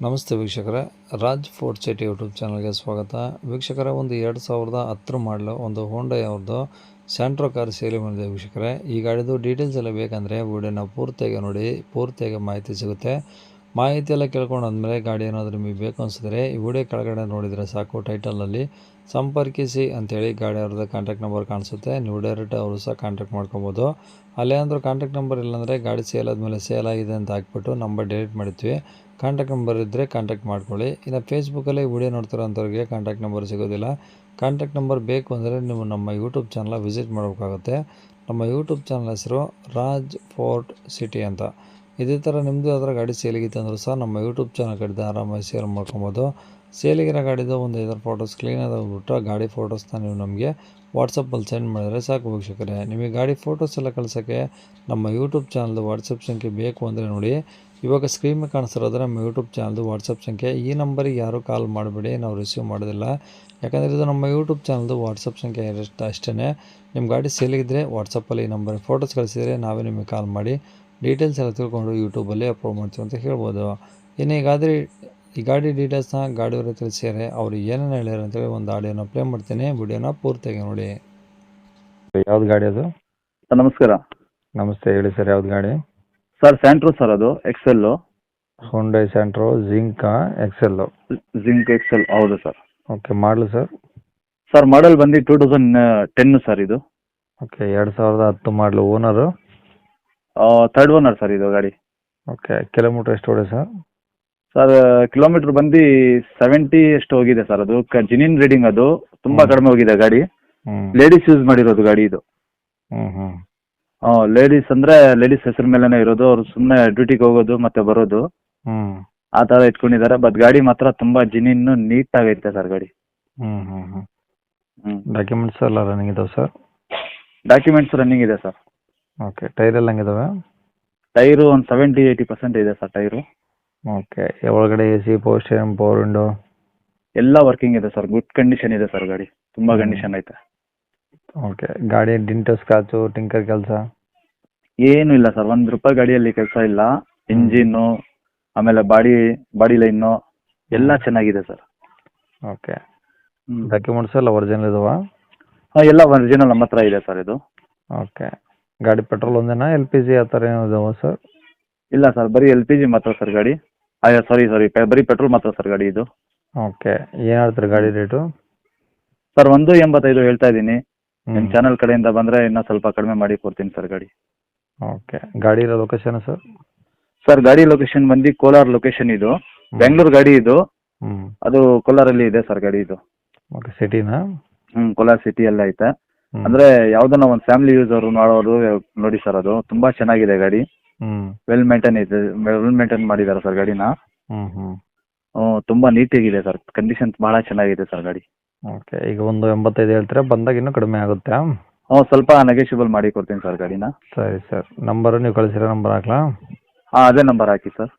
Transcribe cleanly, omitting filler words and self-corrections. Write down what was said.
ನಮಸ್ತೆ ವೀಕ್ಷಕರೇ, Raj fort city YouTube ಚಾನಲ್ಗೆ ಸ್ವಾಗತ. ವೀಕ್ಷಕರೇ, ಒಂದು 2010 ಮಾಡಲು ಒಂದು ಹೋಂಡೈ ಅವ್ರದ್ದು ಸ್ಯಾಂಟ್ರೋ ಕಾರ್ ಸೇಲ್ ಮಾಡಿದೆ ವೀಕ್ಷಕರೇ. ಈ ಗಾಡಿದು ಡೀಟೇಲ್ಸ್ ಎಲ್ಲ ಬೇಕಂದರೆ ವಿಡಿಯೋನ ಪೂರ್ತಿಯಾಗಿ ನೋಡಿ, ಪೂರ್ತಿಯಾಗಿ ಮಾಹಿತಿ ಸಿಗುತ್ತೆ. ಮಾಹಿತಿ ಎಲ್ಲ ಕೇಳ್ಕೊಂಡಾದ್ಮೇಲೆ ಗಾಡಿ ಏನಾದರೂ ನಿಮಗೆ ಬೇಕು ಅನಿಸಿದ್ರೆ ಈ ವಿಡಿಯೋ ಕೆಳಗಡೆ ನೋಡಿದರೆ ಸಾಕು, ಟೈಟಲಲ್ಲಿ ಸಂಪರ್ಕಿಸಿ ಅಂತೇಳಿ ಗಾಡಿ ಅವ್ರದ್ದು ಕಾಂಟ್ಯಾಕ್ಟ್ ನಂಬರ್ ಕಾಣಿಸುತ್ತೆ. ನೀವು ಡೈರೆಕ್ಟ್ ಅವರು ಸಹ ಕಾಂಟ್ಯಾಕ್ಟ್ ಮಾಡ್ಕೊಬೋದು. ಅಲ್ಲೇನಾದರೂ ಕಾಂಟ್ಯಾಕ್ಟ್ ನಂಬರ್ ಇಲ್ಲಾಂದರೆ ಗಾಡಿ ಸೇಲ್ ಆದಮೇಲೆ ಸೇಲ್ ಆಗಿದೆ ಅಂತ ಹಾಕ್ಬಿಟ್ಟು ನಂಬರ್ ಡಿಲೀಟ್ ಮಾಡ್ತೀವಿ. ಕಾಂಟ್ಯಾಕ್ಟ್ ನಂಬರ್ ಇದ್ದರೆ ಕಾಂಟ್ಯಾಕ್ಟ್ ಮಾಡ್ಕೊಳ್ಳಿ. ಇನ್ನು ಫೇಸ್ಬುಕ್ಕಲ್ಲಿ ವಿಡಿಯೋ ನೋಡ್ತಿರೋಂಥವ್ರಿಗೆ ಕಾಂಟ್ಯಾಕ್ಟ್ ನಂಬರ್ ಸಿಗೋದಿಲ್ಲ. ಕಾಂಟ್ಯಾಕ್ಟ್ ನಂಬರ್ ಬೇಕು ಅಂದರೆ ನೀವು ನಮ್ಮ ಯೂಟ್ಯೂಬ್ ಚಾನಲ್ ವಿಸಿಟ್ ಮಾಡಬೇಕಾಗುತ್ತೆ. ನಮ್ಮ ಯೂಟ್ಯೂಬ್ ಚಾನಲ್ ಹೆಸರು ರಾಜ್ ಫೋರ್ಟ್ ಸಿಟಿ ಅಂತ. ಇದೇ ಥರ ನಿಮ್ಮದು ಯಾವ್ದಾರ ಗಾಡಿ ಸೇಲಿಗಿತ್ತು ಅಂದರೂ ಸಹ ನಮ್ಮ ಯೂಟ್ಯೂಬ್ ಚಾನಲ್ ಕಡೆದು ಆರಾಮಾಗಿ ಸೇಲ್ ಮಾಡ್ಕೊಬೋದು. ಸೇಲಿಗಿರೋ ಗಾಡಿದು ಒಂದು 5 ಫೋಟೋಸ್ ಕ್ಲೀನಾಗಿ ಬಿಟ್ಟು ಗಾಡಿ ಫೋಟೋಸ್ನ ನೀವು ನಮಗೆ ವಾಟ್ಸಪ್ಪಲ್ಲಿ ಸೆಂಡ್ ಮಾಡಿದರೆ ಸಾಕು ವೀಕ್ಷಕರೇ. ನಿಮಗೆ ಗಾಡಿ ಫೋಟೋಸ್ ಎಲ್ಲ ಕಳ್ಸೋಕ್ಕೆ ನಮ್ಮ ಯೂಟ್ಯೂಬ್ ಚಾನಲ್ದು ವಾಟ್ಸಪ್ ಸಂಖ್ಯೆ ಬೇಕು ಅಂದರೆ ನೋಡಿ, ಇವಾಗ ಸ್ಕ್ರೀನ್ ಮೇಲೆ ಕಾಣಿಸ್ತಿರೋದ್ರೆ ನಮ್ಮ ಯೂಟ್ಯೂಬ್ ಚಾನಲ್ದು ವಾಟ್ಸಪ್ ಸಂಖ್ಯೆ. ಈ ನಂಬರಿಗೆ ಯಾರೂ ಕಾಲ್ ಮಾಡಬೇಡಿ, ನಾವು ರಿಸೀವ್ ಮಾಡೋದಿಲ್ಲ. ಯಾಕಂದರೆ ಇದು ನಮ್ಮ ಯೂಟ್ಯೂಬ್ ಚಾನಲ್ದು ವಾಟ್ಸಪ್ ಸಂಖ್ಯೆ ಅಷ್ಟೇ. ನಿಮ್ಮ ಗಾಡಿ ಸೇಲಿಗಿದ್ರೆ ವಾಟ್ಸಪ್ಪಲ್ಲಿ ಈ ನಂಬರಿಗೆ ಫೋಟೋಸ್ ಕಳಿಸಿದರೆ ನಾವೇ ನಿಮಗೆ ಕಾಲ್ ಮಾಡಿ ಡೀಟೇಲ್ಸ್ ಎಲ್ಲ ತಿಳ್ಕೊಂಡು ಯೂಟ್ಯೂಬಲ್ಲಿ ಅಪ್ಲೋಡ್ ಮಾಡ್ತೀವಿ ಅಂತ ಹೇಳ್ಬೋದು. ಇನ್ನು ಈ ಗಾಡಿ ಡೀಟೇಲ್ಸ್ನ ಗಾಡಿಯವರು ತಿಳಿಸಿದ್ದಾರೆ. ಅವರು ಏನೇನು ಹೇಳ್ಯಾರ ಅಂತೇಳಿ ಒಂದು ಆಡಿಯೋನ ಪ್ಲೇ ಮಾಡ್ತೀನಿ, ವಿಡಿಯೋನ ಪೂರ್ತಿಯಾಗಿ ನೋಡಿ. ಯಾವ್ದು ಗಾಡಿ ಅದು? ನಮಸ್ಕಾರ ನಮಸ್ತೆ, ಹೇಳಿ ಸರ್, ಯಾವ್ದು ಗಾಡಿ? ಸರ್ ಸ್ಯಾಂಟ್ರೋ ಸರ್, ಅದು ಎಕ್ಸೆಲ್. ಹೋಂಡೈ ಸ್ಯಾಂಟ್ರೋ ಜಿಂಕಾ ಎಕ್ಸೆಲ್. ಜಿಂಕ್ ಎಕ್ಸೆಲ್, ಹೌದು sir. Okay, model sir? Sir model ಬಂದು 2010 ಸರ್ ಇದು. ಓಕೆ, 2010 ಮಾಡಲು. ಓನರು? ಥರ್ಡ್ ಓನರ್ ಸರ್ ಇದು ಗಾಡಿ. ಓಕೆ, ಕಿಲೋಮೀಟ್ರ್ ಎಷ್ಟು ಹೊಡೆ ಸರ್? ಸರ್ ಕಿಲೋಮೀಟ್ರ್ ಬಂದು 70 ಎಷ್ಟು ಹೋಗಿದೆ ಸರ್. ಅದು ಜಿನಿನ್ ರೀಡಿಂಗ್, ಅದು ತುಂಬಾ ಕಡಿಮೆ ಹೋಗಿದೆ ಗಾಡಿ. ಲೇಡೀಸ್ ಯೂಸ್ ಮಾಡಿರೋದು ಗಾಡಿ ಇದು. ಲೇಡೀಸ್ ಅಂದ್ರೆ ಲೇಡೀಸ್ ಹೆಸರು ಮೇಲೆನೇ ಇರೋದು. ಅವ್ರು ಸುಮ್ಮನೆ ಡ್ಯೂಟಿಗೆ ಹೋಗೋದು ಮತ್ತೆ ಬರೋದು ಆ ತರ ಇಟ್ಕೊಂಡಿದ್ದಾರೆ. ಬಟ್ ಗಾಡಿ ಮಾತ್ರ ತುಂಬಾ ಜಿನಿನ್ ನೀಟ್ ಆಗೈತೆ ಸರ್ ಗಾಡಿ. ಡಾಕ್ಯುಮೆಂಟ್ಸ್ ಎಲ್ಲ ರನ್ನಿಂಗ್ ಇದಾವೆ ಸರ್? ಡಾಕ್ಯುಮೆಂಟ್ಸ್ ರನ್ನಿಂಗ್ ಇದೆ ಸರ್. ಓಕೆ, ಟೈರ್ ಎಲ್ಲ ಹಂಗಿದಾವೆ? ಟೈರು ಒಂದು 70-80% ಇದೆ ಸರ್ ಟೈರು. ಓಕೆ, ಒಳಗಡೆ A C, power steering, power window ಎಲ್ಲ ವರ್ಕಿಂಗ್ ಇದೆ ಸರ್. ಗುಡ್ ಕಂಡೀಷನ್ ಇದೆ ಸರ್ ಗಾಡಿ, ತುಂಬಾ ಕಂಡೀಷನ್ ಐತೆ. ಓಕೆ, ಗಾಡಿ ಡಿಂಟು, ಸ್ಕ್ರಾಚು, ಟಿಂಕರ್ ಕೆಲಸ ಏನು ಇಲ್ಲ ಸರ್. ₹1 ಗಾಡಿಯಲ್ಲಿ ಕೆಲಸ ಇಲ್ಲ. ಇಂಜಿನ್ನು, ಆಮೇಲೆ ಬಾಡಿ ಲೈನು ಎಲ್ಲ ಚೆನ್ನಾಗಿದೆ ಸರ್. ಓಕೆ, ಡಾಕ್ಯುಮೆಂಟ್ಸ್ ಎಲ್ಲ ಒರಿಜಿನಲ್ ಇದಾವ? ಎಲ್ಲ ಒರಿಜಿನಲ್ ನಮ್ಮ ಹತ್ರ ಇದೆ ಸರ್ ಇದು. ಓಕೆ, ಗಾಡಿ ಪೆಟ್ರೋಲ್ ಒಂದೇನಾ, LPG ಆ ಥರ ಏನೋ ಇದಾವ ಸರ್? ಇಲ್ಲ ಸರ್, ಬರೀ LPG ಮಾತ್ರ ಸರ್ ಗಾಡಿ. ಸಾರಿ ಬರೀ ಪೆಟ್ರೋಲ್ ಮಾತ್ರ ಸರ್ ಗಾಡಿ ಇದು. ಓಕೆ, ಏನು ಹೇಳ್ತಾರೆ ಗಾಡಿ ರೇಟು? ಸರ್ 1.85 ಹೇಳ್ತಾ ಇದ್ದೀನಿ. ನಿಮ್ಮ ಚಾನಲ್ ಕಡೆಯಿಂದ ಬಂದರೆ ಇನ್ನೂ ಸ್ವಲ್ಪ ಕಡಿಮೆ ಮಾಡಿ ಕೊಡ್ತೀನಿ ಸರ್ ಗಾಡಿ. ಓಕೆ, ಗಾಡಿ ಇರೋ ಲೊಕೇಶನ್ ಸರ್? ಸರ್ ಗಾಡಿ ಲೊಕೇಶನ್ ಬಂದು ಕೋಲಾರ ಲೊಕೇಶನ್ ಇದು. ಬೆಂಗಳೂರು ಗಾಡಿ ಇದು, ಅದು ಕೋಲಾರಲ್ಲಿ ಇದೆ ಸರ್ ಗಾಡಿ ಇದು. ಓಕೆ, ಸಿಟಿನಾ? ಕೋಲಾರ ಸಿಟಿಯಲ್ಲೇ ಐತೆ. ಅಂದ್ರೆ ಯಾವ್ದನ್ನ ಒಂದು ಫ್ಯಾಮಿಲಿ ಯೂಸ್ ಅವರು ಮಾಡೋರು ನೋಡಿ ಸರ್. ಅದು ತುಂಬಾ ಚೆನ್ನಾಗಿದೆ ಗಾಡಿ. ವೆಲ್ ಮೇಂಟೈನ್ ಮಾಡಿದ್ದಾರೆ ಸರ್ ಗಾಡಿನ. ತುಂಬಾ ನೀಟಾಗಿದೆ ಸರ್. ಕಂಡೀಷನ್ ಬಹಳ ಚೆನ್ನಾಗಿದೆ ಸರ್ ಗಾಡಿ. ಓಕೆ, ಈಗ ಒಂದು 85 ಹೇಳ್ತೀರಾ, ಬಂದಾಗ ಇನ್ನೂ ಕಡಿಮೆ ಆಗುತ್ತೆ? ಸ್ವಲ್ಪ ನೆಗೋಷಿಯಬಲ್ ಮಾಡಿ ಕೊಡ್ತೀನಿ ಸರ್ ಗಾಡಿನ. ಸರಿ ಸರ್, ನಂಬರು ನೀವು ಕಳಿಸಿರೋ ನಂಬರ್ ಹಾಕ್ಲಾ? ಅದೇ ನಂಬರ್ ಹಾಕಿ ಸರ್.